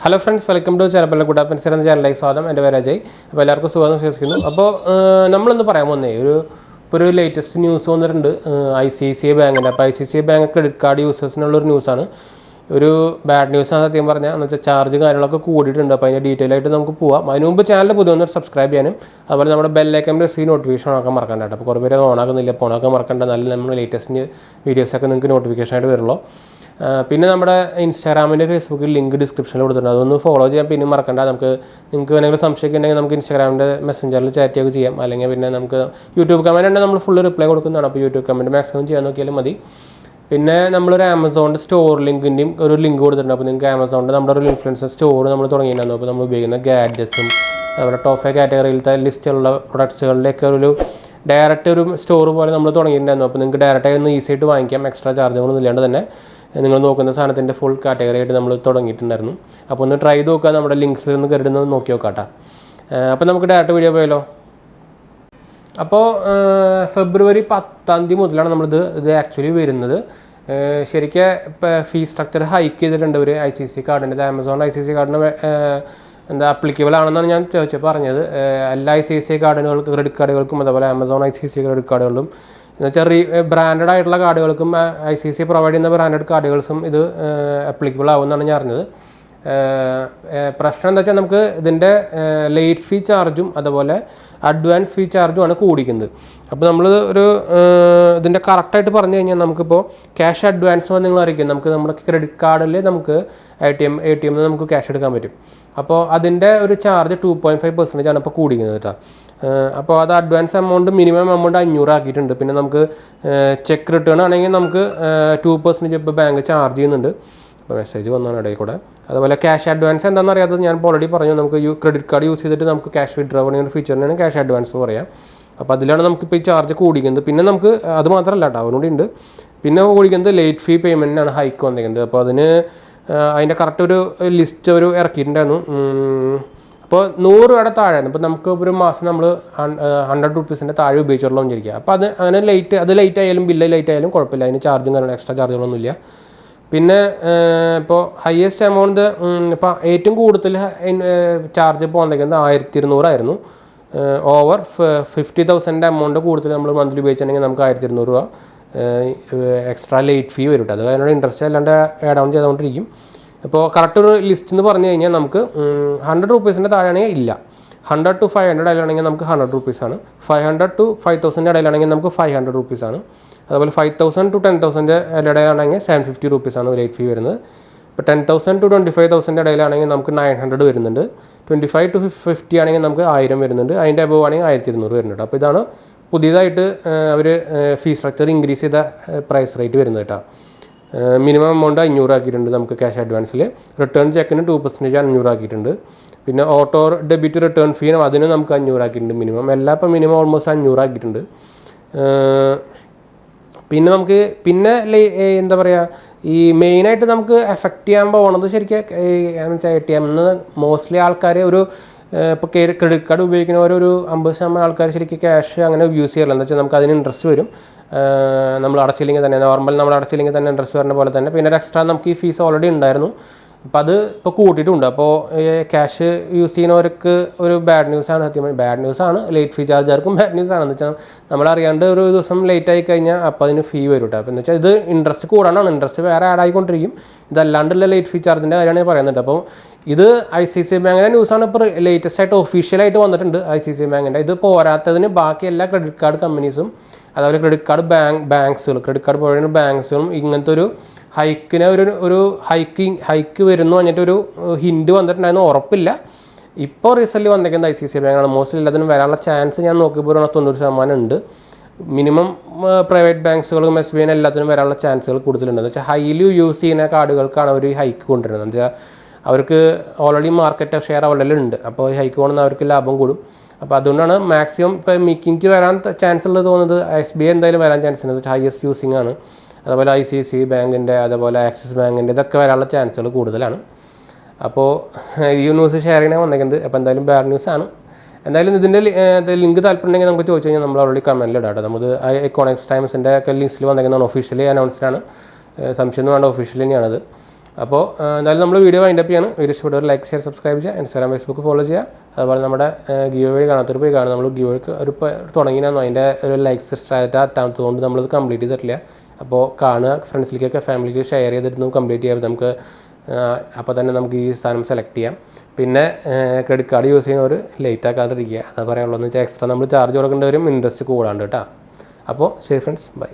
Hello friends, welcome to 𝙑𝙗𝙚 𝙁𝙤 എൻ്റെ പേര് അജയ്. അപ്പോൾ എല്ലാവർക്കും സുഖം വിശ്വസിക്കുന്നു. അപ്പോൾ നമ്മളൊന്ന് പറയാൻ പോകുന്നേ ഒരു ലേറ്റസ്റ്റ് ന്യൂസ് വന്നിട്ടുണ്ട് ICICI ബാങ്കിൻ്റെ. അപ്പോൾ ICICI ബാങ്ക് ക്രെഡിറ്റ് കാർഡ് യൂസേഴ്സിനുള്ളൊരു ന്യൂസാണ്. ഒരു ബാഡ് ന്യൂസാണ് സത്യം പറഞ്ഞാൽ. എന്ന് വെച്ചാൽ ചാർജ് കാര്യങ്ങളൊക്കെ കൂടിയിട്ടുണ്ട്. അപ്പോൾ അതിൻ്റെ ഡീറ്റെയിൽ ആയിട്ട് നമുക്ക് പോവാം. അതിന് മുമ്പ് ചാനൽ പുതിയൊന്ന് സബ്സ്ക്രൈബ് ചെയ്യാനും അതുപോലെ നമ്മുടെ ബെല്ലൈക്കൺ പ്രസ് ചെയ്ത് നോട്ടിഫിക്കേഷൻ ആക്കാൻ മറക്കണ്ട കേട്ടോ. അപ്പോൾ കുറേ പേര് ഓണാക്കുന്നില്ല. അപ്പോൾ ഓണാക്കാൻ മറക്കണ്ട. നല്ല നമ്മൾ ലേറ്റസ്റ്റ് വീഡിയോസൊക്കെ നിങ്ങൾക്ക് നോട്ടിഫിക്കേഷൻ ആയിട്ട് വരുള്ളൂ. പിന്നെ നമ്മുടെ ഇൻസ്റ്റാഗ്രാമിൻ്റെ ഫേസ്ബുക്കിൽ ലിങ്ക് ഡിസ്ക്രിപ്ഷനിൽ കൊടുത്തിട്ടുണ്ട്. അതൊന്ന് ഫോളോ ചെയ്യാൻ പിന്നെ മറക്കണ്ട. നിങ്ങൾക്ക് എന്തെങ്കിലും സംശയമൊക്കെ ഉണ്ടെങ്കിൽ നമുക്ക് ഇൻസ്റ്റാഗ്രാമിൻ്റെ മെസ്സഞ്ചറിൽ ചാറ്റ് ചെയ്യുക ചെയ്യാം. അല്ലെങ്കിൽ പിന്നെ നമുക്ക് യൂട്യൂബ് കമൻറ്റ് ഉണ്ടെങ്കിൽ നമ്മൾ ഫുള്ള് റിപ്ലൈ കൊടുക്കുന്നതാണ്. അപ്പോൾ യൂട്യൂബ് കമൻറ്റ് മാക്സിമം ചെയ്യാൻ നോക്കിയാലും മതി. പിന്നെ നമ്മളൊരു ആമസോണിൻ്റെ സ്റ്റോർ ലിങ്കിൻ്റെയും ഒരു ലിങ്ക് കൊടുത്തിട്ടുണ്ട്. അപ്പോൾ നിങ്ങൾക്ക് ആമസോണിൻ്റെ നമ്മുടെ ഒരു ഇൻഫ്ലുവൻസർ സ്റ്റോർ നമ്മൾ തുടങ്ങിയിട്ടുണ്ടായിരുന്നു. അപ്പോൾ നമ്മൾ ഉപയോഗിക്കുന്ന ഗാഡ്ജറ്റ്സും അതുപോലെ ടോപ്പ് 5 കാറ്റഗറിയിലത്തെ ലിസ്റ്റുള്ള പ്രൊഡക്ട്സുകളുടെയൊക്കെ ഒരു ഡയറക്റ്റ് ഒരു സ്റ്റോർ പോലെ നമ്മൾ തുടങ്ങിയിട്ടുണ്ടായിരുന്നു. അപ്പോൾ നിങ്ങൾക്ക് ഡയറക്റ്റായി ഒന്ന് ഈസി ആയിട്ട് വാങ്ങിക്കാം. എക്സ്ട്രാ ചാർജുകളൊന്നും ഇല്ലാണ്ട് തന്നെ നിങ്ങൾ നോക്കുന്ന സാധനത്തിൻ്റെ ഫുൾ കാറ്റഗറി ആയിട്ട് നമ്മൾ തുടങ്ങിയിട്ടുണ്ടായിരുന്നു. അപ്പോൾ ഒന്ന് ട്രൈ ചെയ്ത് നോക്കുക. നമ്മുടെ ലിങ്ക്സിൽ ഒന്ന് കരുതുന്നത് നോക്കി നോക്കാട്ടോ. അപ്പോൾ നമുക്ക് ഡയറക്റ്റ് വീഡിയോ പോയാലോ. അപ്പോൾ ഫെബ്രുവരി 10 മുതലാണ് ഇത് ആക്ച്വലി വരുന്നത്. ശരിക്കും ഇപ്പോൾ ഫീ സ്ട്രക്ചർ ഹൈക്ക് ചെയ്തിട്ടുണ്ട് ഒരു ICICI കാർഡിൻ്റെ. ആമസോൺ ICICI കാർഡിന് അപ്ലിക്കബിൾ ആണെന്നാണ് ഞാൻ പറഞ്ഞത്. എല്ലാ ICICI കാർഡുകൾക്കും ക്രെഡിറ്റ് കാർഡുകൾക്കും അതുപോലെ ആമസോൺ ICICI ക്രെഡിറ്റ് കാർഡുകളിലും എന്നുവെച്ചാൽ ബ്രാൻഡഡ് ആയിട്ടുള്ള കാർഡുകൾക്കും ICICI പ്രൊവൈഡ് ചെയ്യുന്ന ബ്രാൻഡഡ് കാർഡുകൾസും ഇത് അപ്ലിക്കബിൾ ആവുമെന്നാണ് ഞാൻ അറിഞ്ഞത്. പ്രശ്നം എന്താ വെച്ചാൽ നമുക്ക് ഇതിൻ്റെ ലേറ്റ് ഫീ ചാർജും അതുപോലെ അഡ്വാൻസ് ഫീ ചാർജുമാണ് കൂടിക്കുന്നത്. അപ്പോൾ നമ്മൾ ഇതിൻ്റെ കറക്റ്റായിട്ട് പറഞ്ഞു കഴിഞ്ഞാൽ നമുക്കിപ്പോൾ ക്യാഷ് അഡ്വാൻസ് നിങ്ങൾ അറിയിക്കും. നമ്മുടെ ക്രെഡിറ്റ് കാർഡിൽ നമുക്ക് ATM നമുക്ക് ക്യാഷ് എടുക്കാൻ പറ്റും. അപ്പോൾ അതിൻ്റെ ഒരു ചാർജ് 2.5% ആണ് ഇപ്പോൾ കൂടിക്കുന്നത് കേട്ടോ. അപ്പോൾ അത് അഡ്വാൻസ് എമൗണ്ട് മിനിമം എമൗണ്ട് 500 ആക്കിയിട്ടുണ്ട്. പിന്നെ നമുക്ക് ചെക്ക് റിട്ടേൺ ആണെങ്കിൽ നമുക്ക് 2% ഇപ്പോൾ ബാങ്ക് ചാർജ് ചെയ്യുന്നുണ്ട്. അപ്പോൾ മെസ്സേജ് വന്നാണ് ഇടയിൽ കൂടെ. അതുപോലെ ക്യാഷ് അഡ്വാൻസ് എന്താണെന്ന് അറിയാത്തത് ഞാൻ ഓൾറെഡി പറഞ്ഞു. നമുക്ക് ക്രെഡിറ്റ് കാർഡ് യൂസ് ചെയ്തിട്ട് നമുക്ക് ക്യാഷ് വിഡ്രോ ചെയ്യുന്ന ഫീച്ചറിനാണ് ക്യാഷ് അഡ്വാൻസ് എന്ന് പറയാം. അപ്പോൾ അതിലാണ് നമുക്കിപ്പോൾ ഈ ചാർജ് കൂടിക്കുന്നത്. പിന്നെ നമുക്ക് അത് മാത്രമല്ല കേട്ടോ, അവനോട് ഉണ്ട്. പിന്നെ കൂടിക്കുന്നത് ലേറ്റ് ഫീ പേയ്മെൻറ്റിനാണ് ഹൈക്ക് വന്നിരിക്കുന്നത്. അപ്പോൾ അതിൻ്റെ കറക്റ്റ് ഒരു ലിസ്റ്റ് ഇറക്കിയിട്ടുണ്ടായിരുന്നു. അപ്പോൾ 100 രൂപയുടെ താഴെയാണ്. ഇപ്പോൾ നമുക്ക് ഒരു മാസം നമ്മൾ 100 റുപ്പീസിൻ്റെ താഴെ ഉപയോഗിച്ചുള്ള വിചാരിക്കുക. അപ്പോൾ അങ്ങനെ ലേറ്റ് ആയാലും ബില്ല് ലേറ്റ് ആയാലും കുഴപ്പമില്ല. അതിന് ചാർജും കാരണം എക്സ്ട്രാ ചാർജുകളൊന്നുമില്ല. പിന്നെ ഹയസ്റ്റ് എമൗണ്ട് ഇപ്പോൾ ഏറ്റവും കൂടുതൽ ചാർജ് ഇപ്പോൾ വന്നിരിക്കുന്നത് 1200 ആയിരുന്നു. ഓവർ 50,000 എമൗണ്ട് കൂടുതൽ നമ്മൾ മന്ത്ലി ഉപയോഗിച്ചിട്ടുണ്ടെങ്കിൽ നമുക്ക് 1200 രൂപ എക്സ്ട്രാ ലേറ്റ് ഫീ വരും. അത് അതിനോട് ഇൻട്രസ്റ്റ് അല്ലാണ്ട് ആഡ് ഓൺ ചെയ്തുകൊണ്ടിരിക്കും. ഇപ്പോൾ കറക്റ്റ് ഒരു ലിസ്റ്റ് എന്ന് പറഞ്ഞു കഴിഞ്ഞാൽ നമുക്ക് 100 റുപ്പീസിൻ്റെ താഴെയാണെങ്കിൽ ഇല്ല. 100 to 500 ഇടയിലാണെങ്കിൽ നമുക്ക് 100 റുപ്പീസാണ്. 500 to 5000 ഇടയിലാണെങ്കിൽ നമുക്ക് 500 റുപ്പീസാണ്. അതുപോലെ 5000 to 10,000 ഇടയിലാണെങ്കിൽ 750 റുപ്പീസാണ് ലേറ്റ് ഫീ വരുന്നത്. ഇപ്പോൾ 10,000 to 25,000 ഇടയിലാണെങ്കിൽ നമുക്ക് 900 വരുന്നുണ്ട്. 25 to 50 ആണെങ്കിൽ നമുക്ക് 1000 വരുന്നുണ്ട്. അതിൻ്റെ അബവ് ആണെങ്കിൽ 1200 വരുന്നുണ്ട്. അപ്പോൾ ഇതാണ് പുതിയതായിട്ട് അവർ ഫീ സ്ട്രക്ചർ ഇൻക്രീസ് ചെയ്ത പ്രൈസ് റേറ്റ് വരുന്നത് കേട്ടോ. മിനിമം എമൗണ്ട് 500 ആക്കിയിട്ടുണ്ട് നമുക്ക് ക്യാഷ് അഡ്വാൻസിൽ. റിട്ടേൺ ചെക്കിന് 2% 500 ആക്കിയിട്ടുണ്ട്. പിന്നെ ഓട്ടോ ഡെബിറ്റ് റിട്ടേൺ ഫീ അതിന് നമുക്ക് 500 ആക്കിയിട്ടുണ്ട് മിനിമം. എല്ലാം ഇപ്പോൾ മിനിമം ഓൾമോസ്റ്റ് 500 ആക്കിയിട്ടുണ്ട്. പിന്നെ എന്താ പറയുക, ഈ മെയിനായിട്ട് നമുക്ക് എഫക്റ്റ് ചെയ്യാൻ പോകുന്നത് ശരിക്കും എന്ന് വെച്ചാൽ ATM മോസ്റ്റ്ലി ആൾക്കാർ ഇപ്പോൾ ക്രെഡിറ്റ് കാർഡ് ഉപയോഗിക്കുന്നവർ ഒരു 50% ആൾക്കാർ ശരിക്കും ക്യാഷ് അങ്ങനെ യൂസ് ചെയ്യാറില്ല. എന്ന് വെച്ചാൽ നമുക്ക് അതിന് ഇൻട്രസ്റ്റ് വരും. നമ്മൾ അടച്ചില്ലെങ്കിൽ തന്നെ നമ്മൾ അടച്ചില്ലെങ്കിൽ തന്നെ ഇൻട്രസ്റ്റ് വരുന്ന പോലെ തന്നെ പിന്നെ എക്സ്ട്രാ നമുക്ക് ഈ ഫീസ് ഓൾറെഡി ഉണ്ടായിരുന്നു. അപ്പോൾ അത് ഇപ്പോൾ കൂട്ടിയിട്ടുണ്ട്. അപ്പോൾ ക്യാഷ് യൂസ് ചെയ്യുന്നവർക്ക് ഒരു ബാഡ് ന്യൂസാണ്. സത്യമായി ബാഡ് ന്യൂസാണ്. ലേറ്റ് ഫീ ചാർജർക്കും ബാഡ് ന്യൂസാണ്. എന്ന് വെച്ചാൽ നമ്മളറിയാണ്ട് ഒരു ദിവസം ലേറ്റ് ആയി കഴിഞ്ഞാൽ അപ്പോൾ അതിന് ഫീ വരും കേട്ടോ. അപ്പോൾ എന്ന് വെച്ചാൽ ഇത് ഇൻട്രസ്റ്റ് കൂടാനാണ്. ഇൻട്രസ്റ്റ് വേറെ ആഡ് ആയിക്കൊണ്ടിരിക്കും. ഇതല്ലാണ്ടുള്ള ലേറ്റ് ഫീ ചാർജിൻ്റെ കാര്യമാണ് പറയുന്നത്. അപ്പോൾ ഇത് ICICI ബാങ്കിൻ്റെ ന്യൂസാണ്. ഇപ്പോൾ ലേറ്റസ്റ്റ് ആയിട്ട് ഒഫീഷ്യലായിട്ട് വന്നിട്ടുണ്ട് ICICI ബാങ്കിൻ്റെ. ഇത് പോരാത്തതിന് ബാക്കി എല്ലാ ക്രെഡിറ്റ് കാർഡ് കമ്പനീസും അതുപോലെ credit card credit card provide ബാങ്ക്സുകളും ഇങ്ങനത്തെ ഒരു ഹൈക്കിനെ ഒരു ഹൈക്ക് വരുന്നു പറഞ്ഞിട്ടൊരു ഹിൻഡ് വന്നിട്ടുണ്ടായിരുന്നു. ഉറപ്പില്ല. ഇപ്പോൾ റീസെൻ്റ്ലി വന്നിരിക്കുന്നത് ICICI ബാങ്കാണ്. മോസ്റ്റ്ലി എല്ലാത്തിനും വരാനുള്ള ചാൻസ് ഞാൻ നോക്കിയപ്പോൾ 90% ഉണ്ട്. മിനിമം പ്രൈവറ്റ് ബാങ്ക്സുകളും SBI എല്ലാത്തിനും വരാനുള്ള ചാൻസുകൾ കൂടുതലുണ്ട്. എന്ന് വെച്ചാൽ ഹൈലി യൂസ് ചെയ്യുന്ന കാർഡുകൾക്കാണ് അവർ ഈ ഹൈക്ക് കൊണ്ടുവരുന്നത്. എന്ന് വെച്ചാൽ അവർക്ക് ഓൾറെഡി മാർക്കറ്റ് ഷെയർ അവരുടെ ഉണ്ട്. അപ്പോൾ ഈ ഹൈക്ക് കൊണ്ടുവന്നാൽ അവർക്ക് ലാഭം കൂടും. അപ്പോൾ അതുകൊണ്ടാണ് മാക്സിമം ഇപ്പോൾ മിക്കിക്ക് വരാൻ ചാൻസ് ഉള്ളത് തോന്നുന്നത്. SBI എന്തായാലും വരാൻ ചാൻസ് ഉണ്ട്. ഹയസ്റ്റ് യൂസിങ് ആണ്. അതുപോലെ ICICI ബാങ്കിൻ്റെ അതുപോലെ ആക്സിസ് ബാങ്കിൻ്റെ ഇതൊക്കെ വരാനുള്ള ചാൻസുകൾ കൂടുതലാണ്. അപ്പോൾ ഈ ന്യൂസ് ഷെയർ ചെയ്യാൻ വന്നിരിക്കുന്നത്. അപ്പോൾ എന്തായാലും ബാഡ് ന്യൂസാണ്. എന്തായാലും ഇതിൻ്റെ ലിങ്ക് താല്പര്യമുണ്ടെങ്കിൽ നമുക്ക് ചോദിച്ചു കഴിഞ്ഞാൽ നമ്മൾ ഓൾറെഡി കമൻറ്റിൽ ഇടാം. നമ്മൾ ഇക്കോണമിക്സ് ടൈംസിൻ്റെ ഒക്കെ ലിസ്റ്റിൽ വന്നിരിക്കുന്നതാണ്. ഒഫീഷ്യലി അനൗൺസ്ഡ് ആണ്. സംശയമൊന്നും വേണ്ട, ഒഫീഷ്യൽ തന്നെയാണത്. അപ്പോൾ എന്തായാലും നമ്മൾ വീഡിയോ വൈൻഡപ്പ് ചെയ്യാണ്. വീഡിയോ ഇഷ്ടപ്പെട്ടവർ ലൈക്ക്, ഷെയർ, സബ്സ്ക്രൈബ് ചെയ്യുക. ഇൻസ്റ്റാഗ്രാം, ഫേസ്ബുക്ക് ഫോളോ ചെയ്യുക. അതുപോലെ നമ്മുടെ ഗീവ് വഴി കാണാത്തൊരു പോയി കാണും. നമ്മൾ ഗീവ് വഴിക്ക് ഒരു തുടങ്ങിയായിരുന്നു, അതിൻ്റെ ഒരു ലൈക്സ് സ്റ്റാറ്റ എത്താത്തതുകൊണ്ട് നമ്മളത് കംപ്ലീറ്റ് ചെയ്തിട്ടില്ല. അപ്പോൾ കാണുക, ഫ്രണ്ട്സിലേക്കൊക്കെ ഫാമിലിക്ക് ഷെയർ ചെയ്തിട്ട് കംപ്ലീറ്റ് ചെയ്യാം. നമുക്ക് അപ്പോൾ തന്നെ നമുക്ക് ഈ സാധനം സെലക്ട് ചെയ്യാം. പിന്നെ ക്രെഡിറ്റ് കാർഡ് യൂസ് ചെയ്യുന്നവർ ലേറ്റ് ആക്കാതിരിക്കുക, അത് പറയാനുള്ളതെന്ന് വെച്ചാൽ എക്സ്ട്രാ നമ്മൾ ചാർജ് കൊടുക്കേണ്ടി വരും, ഇൻട്രസ്റ്റ് കൂടാണ്ട് കേട്ടോ. അപ്പോൾ ശരി ഫ്രണ്ട്സ്, ബൈ.